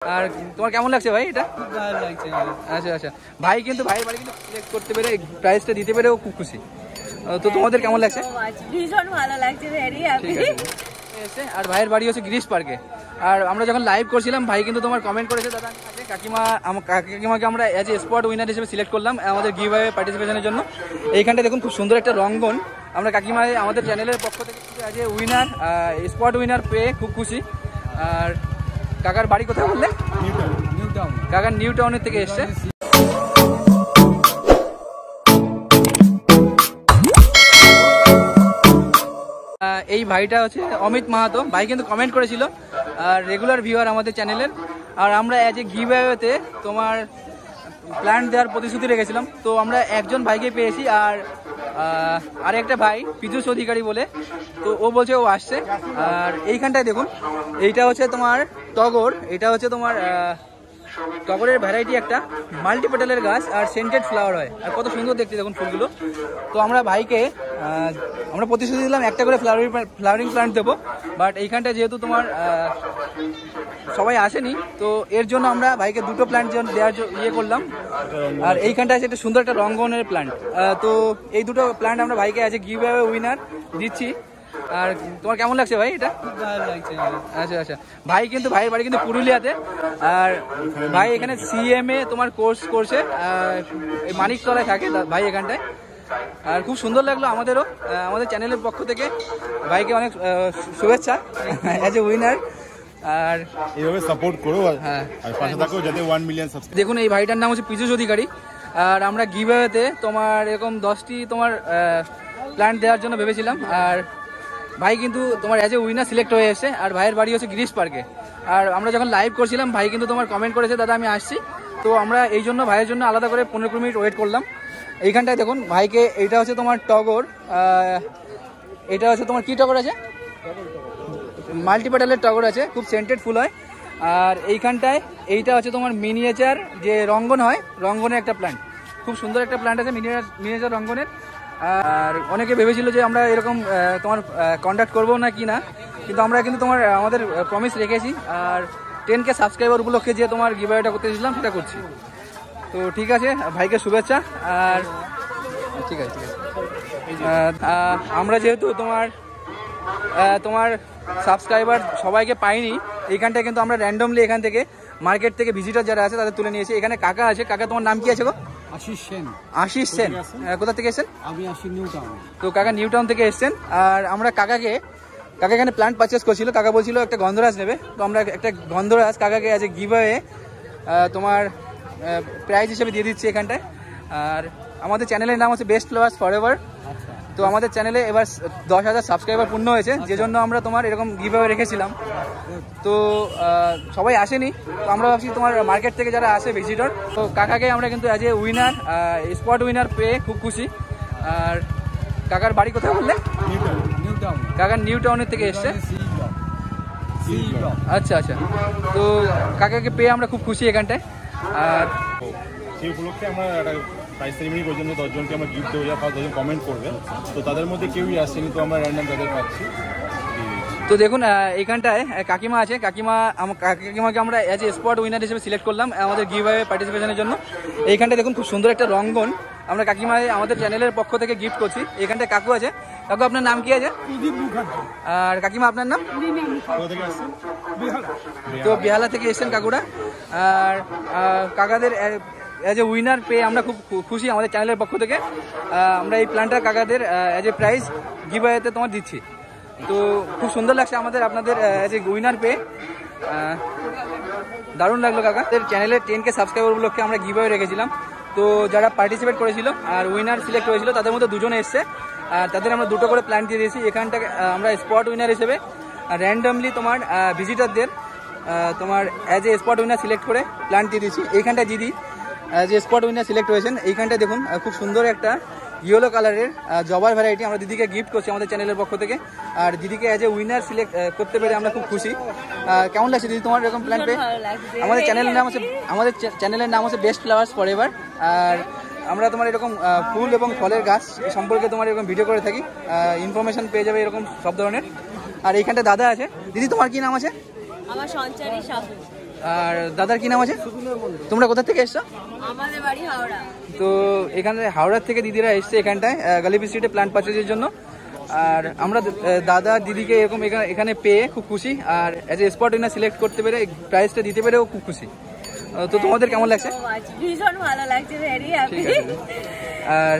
আর তোমার কেমন লাগছে ভাই এটা? খুব ভালো লাগছে। আচ্ছা আচ্ছা, ভাই কিন্তু ভাইয়ের বাড়ি কিন্তু সিলেক্ট করতে পেরে প্রাইসটা দিতে পেরেও খুব খুশি। তো তোমাদের কেমন লাগছে? ভীষণ ভালো লাগছে, ভেরি হ্যাপি। আর ভাইয়ের বাড়ি হচ্ছে গ্রিস পার্কে। আর আমরা যখন লাইভ করছিলাম ভাই কিন্তু তোমার কমেন্ট করেছে, দাদা কাকিমাকে আমরা অ্যাজ এ স্পট উইনার হিসেবে সিলেক্ট করলাম আমাদের গিভ অ্যাওয়ে পার্টিসিপেশনের জন্য। এইখানটা দেখুন খুব সুন্দর একটা রঙ্গন, আমরা কাকিমায় আমাদের চ্যানেলের পক্ষ থেকে as a winner spot winner পেয়ে খুব খুশি। আর কাকার বাড়ি কোথায় বললে? New town. কাকার নিউ টাউনের থেকে এসছে। এই ভাইটা হচ্ছে অমিত মাহাতো, ভাই কিন্তু কমেন্ট করেছিল আর রেগুলার ভিউয়ার আমাদের চ্যানেলের। আর আমরা অ্যাজ এ গিভ অ্যাওয়েতে তোমার প্ল্যান্ট দেওয়ার প্রতিশ্রুতি রেখেছিলাম, তো আমরা একজন ভাইকে পেয়েছি। আর একটা ভাই পীযূষ অধিকারী বলে, তো ও বলছে ও আসছে। আর এইখানটায় দেখুন, এইটা হচ্ছে তোমার টগর, এটা হচ্ছে তোমার টগরের ভ্যারাইটি একটা মাল্টিপেটালের গাছ আর সেন্টেড ফ্লাওয়ার হয়, আর কত সুন্দর দেখতে দেখুন ফুলগুলো। তো আমরা ভাইকে আমরা প্রতিশ্রুতি দিলাম একটা করে ফ্লাওয়ারিং প্ল্যান্ট দেবো, বাট এইখানটা যেহেতু তোমার সবাই আসেনি, তো এর জন্য আমরা ভাইকে দুটো প্ল্যান্ট দেওয়ার ইয়ে করলাম। আর এইখানটা আছে একটা সুন্দর একটা রঙ্গনের প্ল্যান্ট, তো এই দুটো প্ল্যান্ট আমরা ভাইকে আছে গিভ অ্যাওয়ে উইনার দিচ্ছি। আর তোমার কেমন লাগছে ভাই এটা? খুব ভালো লাগছে। আচ্ছা আচ্ছা, ভাই কিন্তু ভাইয়ের বাড়ি কিন্তু পুরুলিয়াতে, আর ভাই এখানে সিএমএ তোমার কোর্স করছে, মানিকতলায় থাকে ভাই এখানটায়। আর খুব সুন্দর লাগলো আমাদেরও, আমাদের চ্যানেলের পক্ষ থেকে ভাইকে অনেক শুভেচ্ছা অ্যাজ এ উইনার। আর এইভাবে সাপোর্ট করো, হ্যাঁ, আর পাশে থাকো যাতে 1 মিলিয়ন সাবস্ক্রাইব। দেখুন এই ভাইটার নাম হচ্ছে পীযূষ অধিকারী। আর আমরা গিভ অ্যাওয়েতে তোমার এরকম 10টি তোমার প্ল্যান্ট দেওয়ার জন্য ভেবেছিলাম, আর ভাই কিন্তু তোমার অ্যাজ এ উইনার সিলেক্ট হয়ে এসেছে। আর ভাইয়ের বাড়ি হচ্ছে গ্রিস পার্কে। আর আমরা যখন লাইভ করছিলাম ভাই কিন্তু তোমার কমেন্ট করেছে, দাদা আমি আসছি। তো আমরা এই জন্য ভাইয়ের জন্য আলাদা করে 15 মিনিট ওয়েট করলাম। এইখানটায় দেখুন ভাইকে, এইটা হচ্ছে তোমার টগর, এটা হচ্ছে তোমার কি টগর আছে? মাল্টিপেটালের টগর আছে, খুব সেন্টেড ফুল হয়। আর এইখানটায় এইটা হচ্ছে তোমার মিনিয়েচার যে রঙ্গন হয়, রঙ্গনের একটা প্ল্যান্ট, খুব সুন্দর একটা প্ল্যান্ট আছে মিনিয়েচার রঙ্গনের। আর অনেকে ভেবেছিল যে আমরা এরকম তোমার কন্ট্যাক্ট করবো না কি না, কিন্তু আমরা কিন্তু তোমার আমাদের প্রমিস রেখেছি। আর 10K সাবস্ক্রাইবার উপলক্ষে যে তোমার গিভ অ্যাওয়েটা করতে দিয়েছিলাম সেটা করছি। তো ঠিক আছে, ভাইকে শুভেচ্ছা। আর ঠিক আছে আমরা যেহেতু তোমার সাবস্ক্রাইবার সবাইকে পাইনি, এইখানটায় কিন্তু আমরা র্যান্ডমলি এখান থেকে মার্কেট থেকে ভিজিটার যারা আছে তাদের তুলে নিয়েছি। এখানে কাকা আছে, কাকা তোমার নাম কি আছে গো? আশিস সেন। আশিস সেন, কোথা থেকে এসেছেন? আমি আসি নিউ টাউন। তো কাকা নিউ টাউন থেকে এসেছেন। আর আমরা কাকা এখানে প্ল্যান্ট পারচেস করছিল, কাকা বলছিল একটা গন্ধরাজ নেবে, তো আমরা একটা গন্ধরাজ কাকাকে অ্যাজ এ গিভ অ্যাওয়ে তোমার প্রাইজ হিসেবে দিয়ে দিচ্ছি এখানটায়। আর আমাদের চ্যানেলের নাম হচ্ছে বেস্ট ফ্লাওয়ার্স ফরএভার। তো আমাদের চ্যানেলে এবার 10,000 সাবস্ক্রাইবার পূর্ণ হয়েছে, যে জন্য আমরা তোমার এরকম গিভ অ্যাওয়ে রেখেছিলাম। তো সবাই আসেনি, তো আমরা ভাবছি তোমার মার্কেট থেকে যারা আসে ভিজিটর, তো কাকাকে আমরা কিন্তু as a winner spot winner পেয়ে খুব খুশি। আর কাকার বাড়ি কোথায় বললে? New town. কাকার নিউ টাউনের থেকে এসছে। আচ্ছা আচ্ছা, তো কাকাকে পেয়ে আমরা খুব খুশি এখানটায়। আর সেই উপলক্ষে আমরা একটা প্রাইজ সেরিমনি পর্যন্ত 10 জনকে আমরা গিফট দেবো, যারা 10 জন কমেন্ট করবে। তো তাদের মধ্যে কেউই আসেনি, তো আমরা র্যান্ডম তাদের পাচ্ছি। তো দেখুন এইখানটায় কাকিমা আছে, কাকিমাকে আমরা অ্যাজ এ স্পট উইনার হিসেবে সিলেক্ট করলাম আমাদের গিভ অ্যাওয়ে পার্টিসিপেশনের জন্য। এইখানটায় দেখুন খুব সুন্দর একটা রঙ্গন, আমরা কাকিমায় আমাদের চ্যানেলের পক্ষ থেকে গিফট করছি। এইখানটায় কাকু আছে, কাকু আপনার নাম কি আছে? আর কাকিমা আপনার নাম? তো বেহালা থেকে এসেছেন কাকুরা। আর কাকাদের অ্যাজ এ উইনার পেয়ে আমরা খুব খুশি আমাদের চ্যানেলের পক্ষ থেকে। আমরা এই প্ল্যানটা কাকাদের অ্যাজ এ প্রাইজ গিভ অ্যাওয়েতে তোমার দিচ্ছি। তো খুব সুন্দর লাগছে আমাদের আপনাদের অ্যাজ এ উইনার পেয়ে, দারুণ লাগলো কাকা। চ্যানেলের 10K সাবস্ক্রাইবার উপলক্ষে আমরা গিভ অ্যাওয়ে রেখেছিলাম। তো যারা পার্টিসিপেট করেছিল আর উইনার সিলেক্ট হয়েছিল তাদের মধ্যে 2 জন এসছে, আর তাদের আমরা 2টো করে প্ল্যান দিয়ে দিয়েছি। এখানটা আমরা স্পট উইনার হিসেবে র্যান্ডমলি তোমার ভিজিটারদের তোমার as a spot winner select করে প্ল্যান দিয়ে দিয়েছি। এইখানটা দিদি যে স্পট উইনার সিলেক্ট হয়েছেন, এইখানটায় দেখুন খুব সুন্দর একটা ইয়েলো কালারের জবার ভ্যারাইটি আমরা দিদিকে গিফট করছি আমাদের চ্যানেলের পক্ষ থেকে। আর দিদিকে অ্যাজ এ উইনার সিলেক্ট করতে পেরে আমরা খুব খুশি। কেমন লাগছে দিদি তোমার এরকম প্ল্যান পেয়ে? আমাদের চ্যানেলের নাম হচ্ছে বেস্ট ফ্লাওয়ার্স ফরএভার। আর আমরা তোমার এরকম ফুল এবং ফলের গাছ সম্পর্কে তোমার এরকম ভিডিও করে থাকি, ইনফরমেশন পেয়ে যাবে এরকম সব ধরনের। আর এইখানটা দাদা আছে। দিদি তোমার কি নাম আছে? আমার সঞ্চারী সাহু। আর দাদার কি নাম আছে? তোমরা কোথা থেকে এসছো? আমাদের বাড়ি হাওড়া। তো এখানে হাওড়ার থেকে দিদিরা এসছে এখানটায় গালিপি স্ট্রিটে প্ল্যান্ট পারচেজের জন্য। আর আমরা দাদা দিদিকে এরকম এখানে পেয়ে খুব খুশি, আর as a spot winner select করতে পেরে প্রাইজটা দিতে পেরেও খুব খুশি। তো তোমাদের কেমন লাগছে? ভীষণ ভালো লাগছে, ভেরি হ্যাপি। ঠিক আছে। আর